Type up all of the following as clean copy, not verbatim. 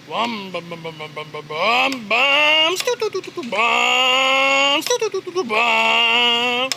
Bum bum bum bum bum bum bum bum bum stu tu tu tu tu bum stu tu tu tu tu bum.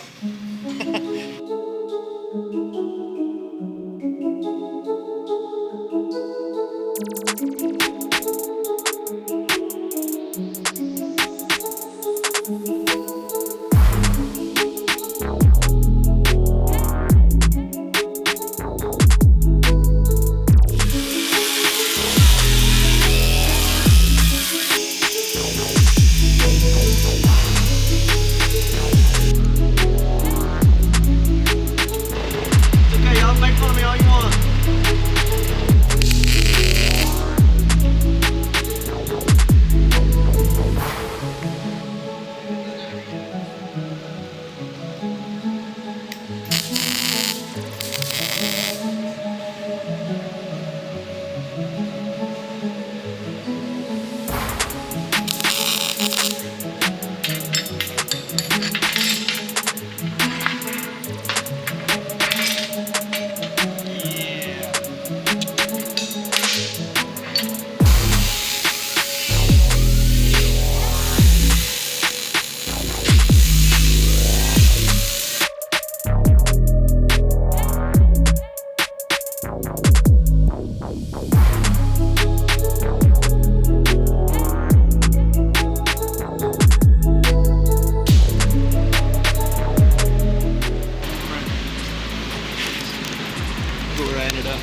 Where I ended up.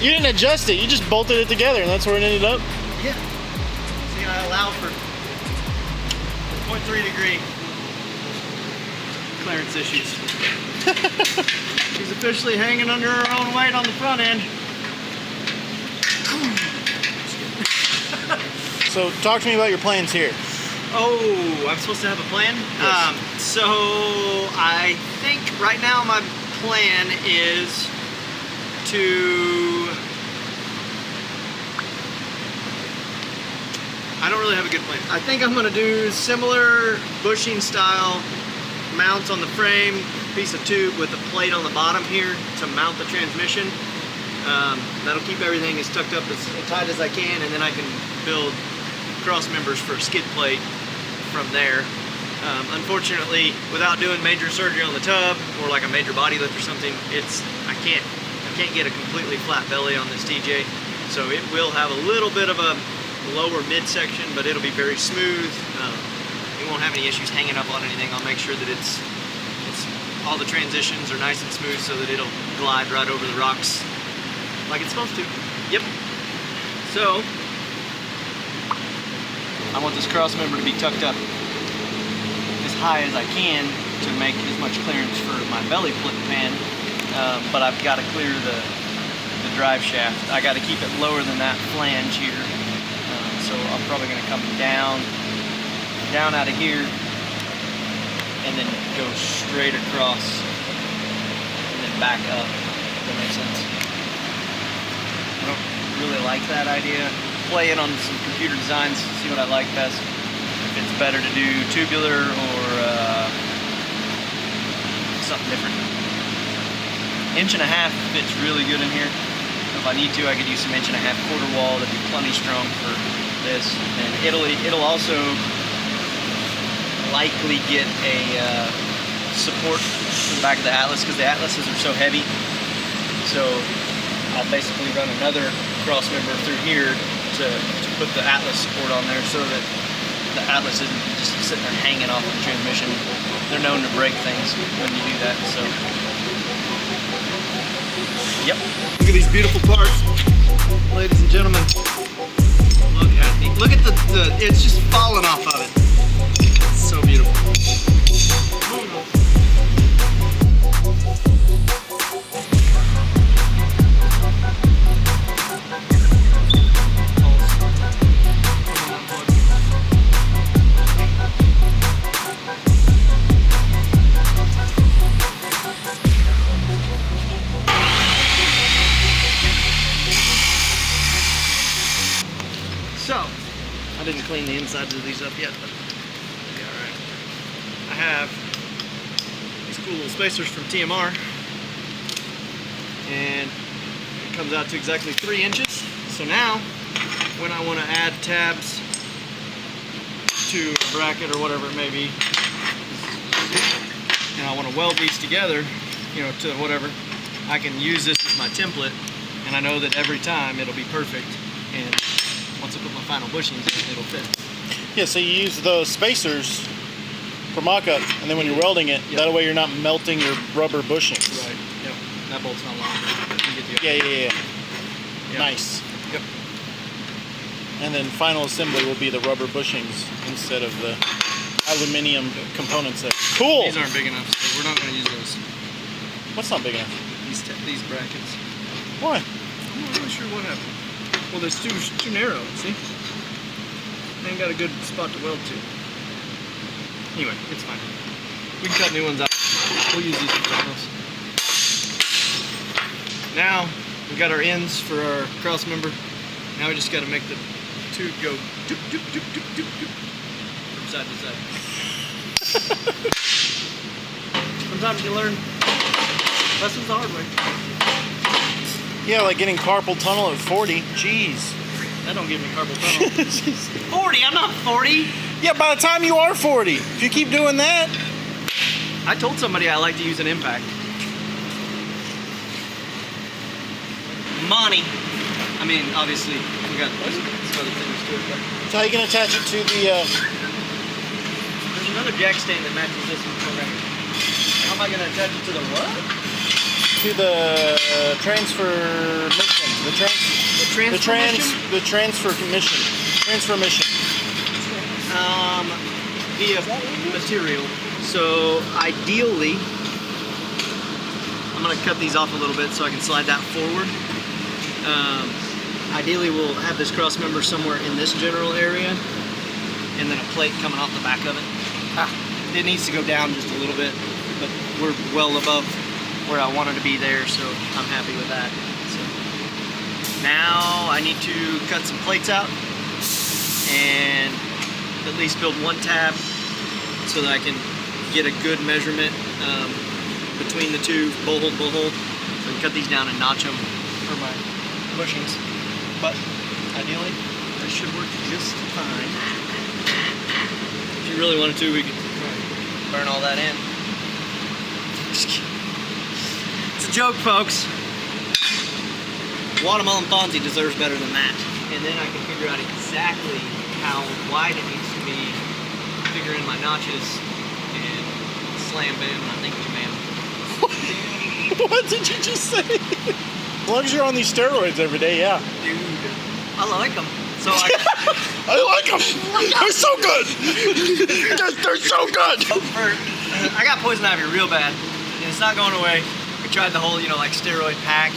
You didn't adjust it, you just bolted it together and that's where it ended up? Yeah. See, I allow for 0.3 degree clearance issues. She's officially hanging under her own weight on the front end. So talk to me about your plans here. Oh, I'm supposed to have a plan? Yes. So I think right now my plan is to... I don't really have a good plan. I think I'm going to do similar bushing style mounts on the frame, piece of tube with a plate on the bottom here to mount the transmission. That'll keep everything as tucked up as tight as I can, and then I can build cross members for a skid plate from there. Unfortunately, without doing major surgery on the tub or like a major body lift or something, I can't get a completely flat belly on this TJ. So it will have a little bit of a lower midsection, but it'll be very smooth. You won't have any issues hanging up on anything. I'll make sure that it's all the transitions are nice and smooth so that it'll glide right over the rocks like it's supposed to. Yep. So I want this cross member to be tucked up as high as I can to make as much clearance for my belly pan, but I've got to clear the drive shaft. I got to keep it lower than that flange here, so I'm probably going to come down out of here and then go straight across and then back up, if that makes sense. I don't really like that idea. Play it on some computer designs, see what I like best. If it's better to do tubular or something different. 1.5 inch fits really good in here. If I need to, I could use some 1.5 inch quarter wall. That'd be plenty strong for this. And it'll also likely get a support for the back of the Atlas because the Atlases are so heavy. So I'll basically run another cross member through here to put the Atlas support on there so that the Atlas isn't just sitting there hanging off the transmission. They're known to break things when you do that, so. Yep. Look at these beautiful parts, ladies and gentlemen. Look at the it's just falling off of it. It's so beautiful. So, I didn't clean the insides of these up yet, but it'll be alright. I have these cool little spacers from TMR. and it comes out to exactly 3 inches. So now, when I want to add tabs to a bracket or whatever it may be, and I want to weld these together, you know, to whatever, I can use this as my template, and I know that every time it'll be perfect, and once I put my final bushings in, it'll fit. Yeah, so you use those spacers for mock-up, and then when you're welding it, Yep. that way you're not melting your rubber bushings. Right, yep. That bolt's not long. You get the Yeah. Yep. Nice. Yep. And then final assembly will be the rubber bushings instead of the aluminum components there. Cool! These aren't big enough, so we're not going to use those. What's not big enough? These brackets. Why? I'm not really sure what happened. Well, there's too narrow, see? They ain't got a good spot to weld to. Anyway, it's fine. We can cut new ones out. We'll use these for something else. Now, we got our ends for our cross member. Now we just got to make the tube go doop, doop, doop, doop, doop, doop, from side to side. Sometimes you learn lessons the hard way. Yeah, like getting carpal tunnel at 40. Jeez. That don't give me carpal tunnel. 40? I'm not 40. Yeah, by the time you are 40, if you keep doing that. I told somebody I like to use an impact. Money. I mean, obviously, we got some other things to it. But So how you gonna attach it to the? there's another jack stand that matches this one right here. How am I going to attach it to the what? To the transformation. The transformation. Via material. So ideally, I'm going to cut these off a little bit so I can slide that forward. Ideally, we'll have this cross member somewhere in this general area, and then a plate coming off the back of it. It needs to go down just a little bit, but we're well above where I wanted to be there, so I'm happy with that. So now I need to cut some plates out and at least build one tab so that I can get a good measurement between the two, bowl hold, so I can cut these down and notch them for my bushings. But ideally, this should work just fine. If you really wanted to, we could burn all that in. It's a joke, folks. Watermelon Fonzie deserves better than that. And then I can figure out exactly how wide it needs to be, figure in my notches, and slam bam, and I think bam. What did you just say? As long as you're on these steroids every day, yeah. Dude, I like them. So I like them. They're so good. They're so good. I got poison ivy real bad, and it's not going away. We tried the whole, like steroid pack.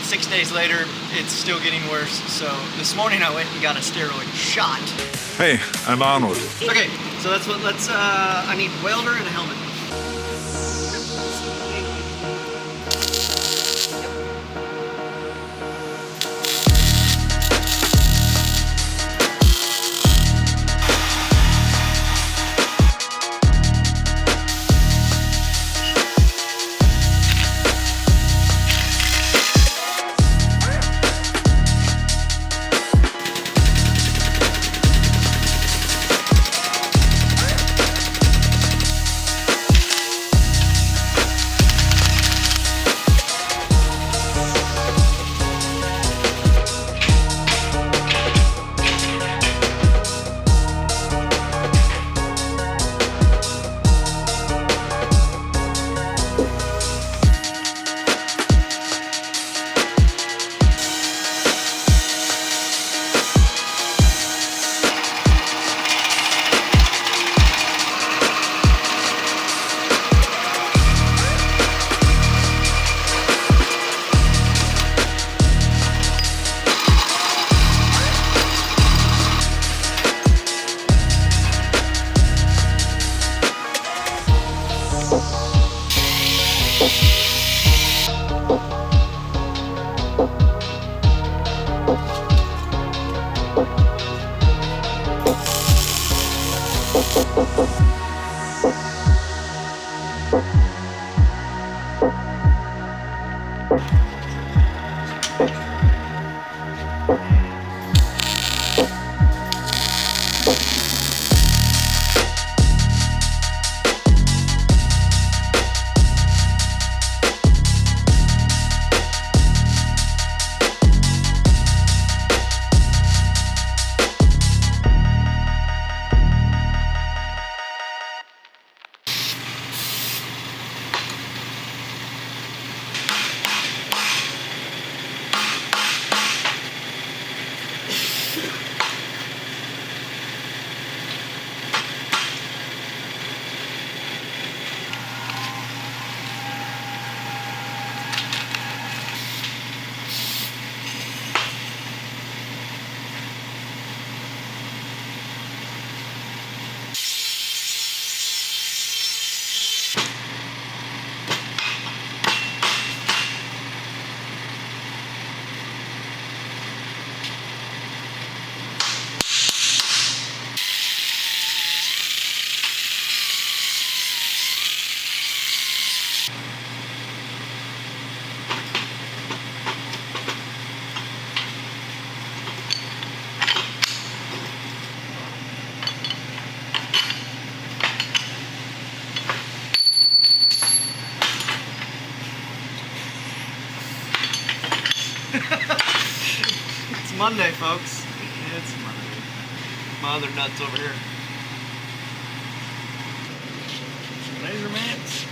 6 days later, it's still getting worse. So this morning I went and got a steroid shot. Hey, I'm Arnold. Okay, so I need a welder and a helmet. It's Monday, folks. It's Monday. My other nuts over here. Some measurements.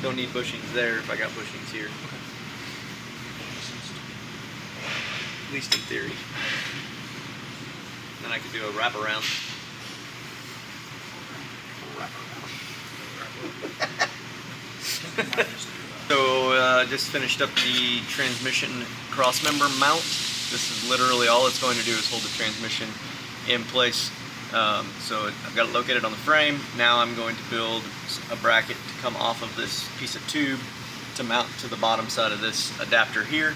Don't need bushings there if I got bushings here. Okay. At least in theory. Then I could do a wraparound. So just finished up the transmission cross member mount. This is literally all it's going to do is hold the transmission in place. So I've got it located on the frame. Now I'm going to build a bracket to come off of this piece of tube to mount to the bottom side of this adapter here,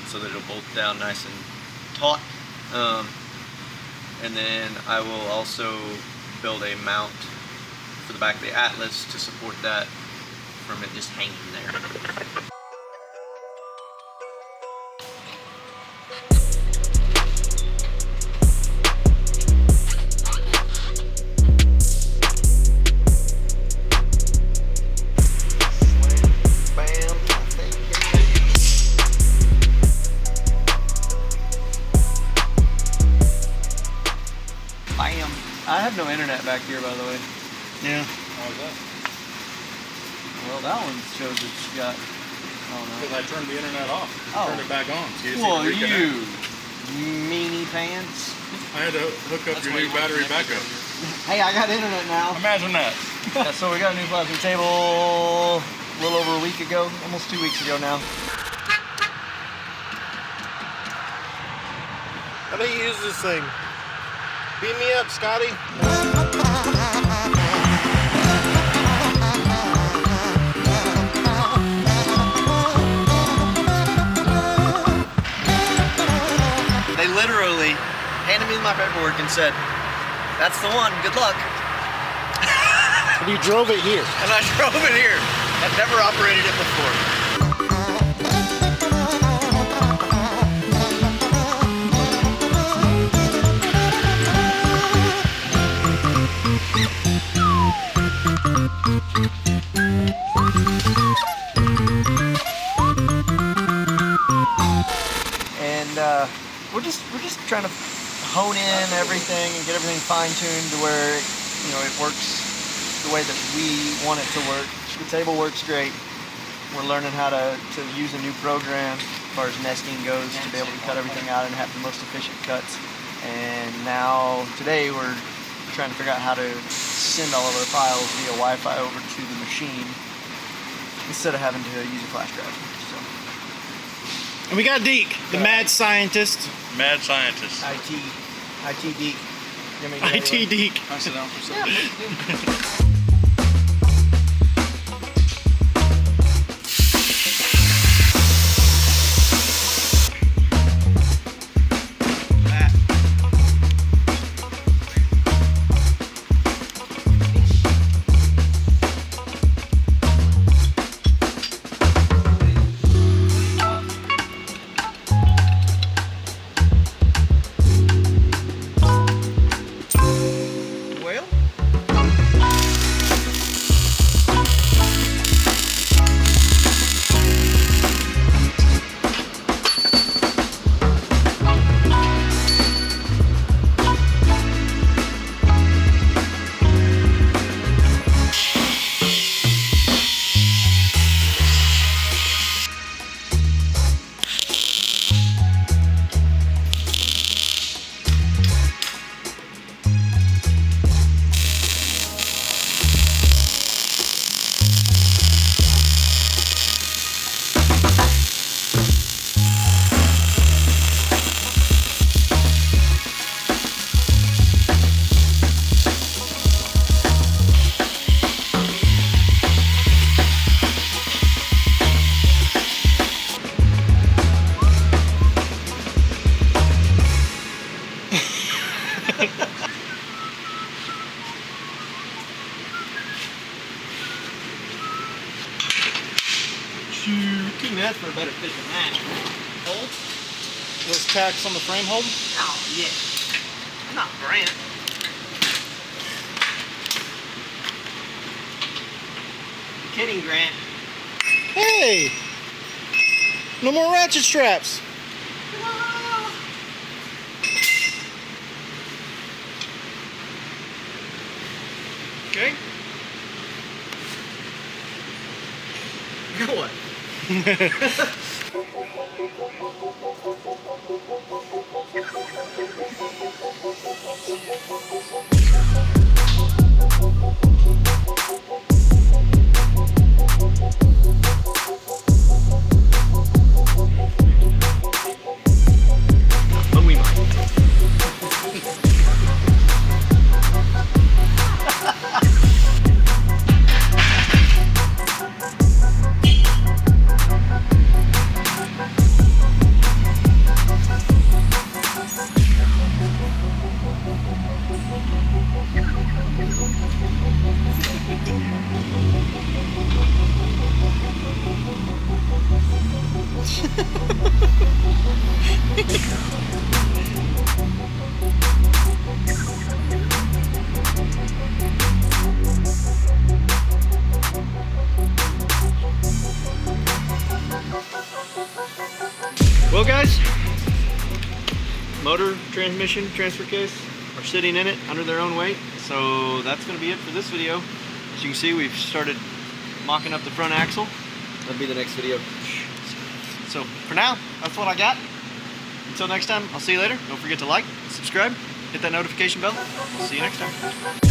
so that it'll bolt down nice and taut. And then I will also build a mount for the back of the Atlas to support that from it just hanging there. I have no internet back here, by the way. Yeah. How was that? Well, that one shows it's got. Oh no. Because I turned the internet off. Oh. Turned it back on. So you Well, see the you meanie pants. I had to hook up your new battery backup. Hey, I got internet now. Imagine that. Yeah, so we got a new plasma table a little over a week ago, almost 2 weeks ago now. How do you use this thing? Beam me up, Scotty. They literally handed me my paperwork and said, "That's the one, good luck." And you drove it here. And I drove it here. I've never operated it before. And we're just trying to hone in everything and get everything fine-tuned to where it works the way that we want it to work. The table works great. We're learning how to use a new program as far as nesting goes to be able to cut everything out and have the most efficient cuts. And now today we're trying to figure out how to send all of our files via Wi-Fi over to the machine instead of having to use a flash drive. So. And we got Deke, the mad scientist. Mad scientist. IT Deke. IT Deke. Can I sit down for a second? Yeah, shoot. Couldn't ask for a better fit than that. Hold? Those tacks on the frame hold? Oh, yeah. I'm not Grant. Kidding, Grant. Hey! No more ratchet straps. Okay. Now what? But we might. Well, guys, motor, transmission, transfer case are sitting in it under their own weight. So that's going to be it for this video. As you can see, we've started mocking up the front axle. That'll be the next video. So for now, that's what I got. Until next time, I'll see you later. Don't forget to like, subscribe, hit that notification bell. I'll see you next time.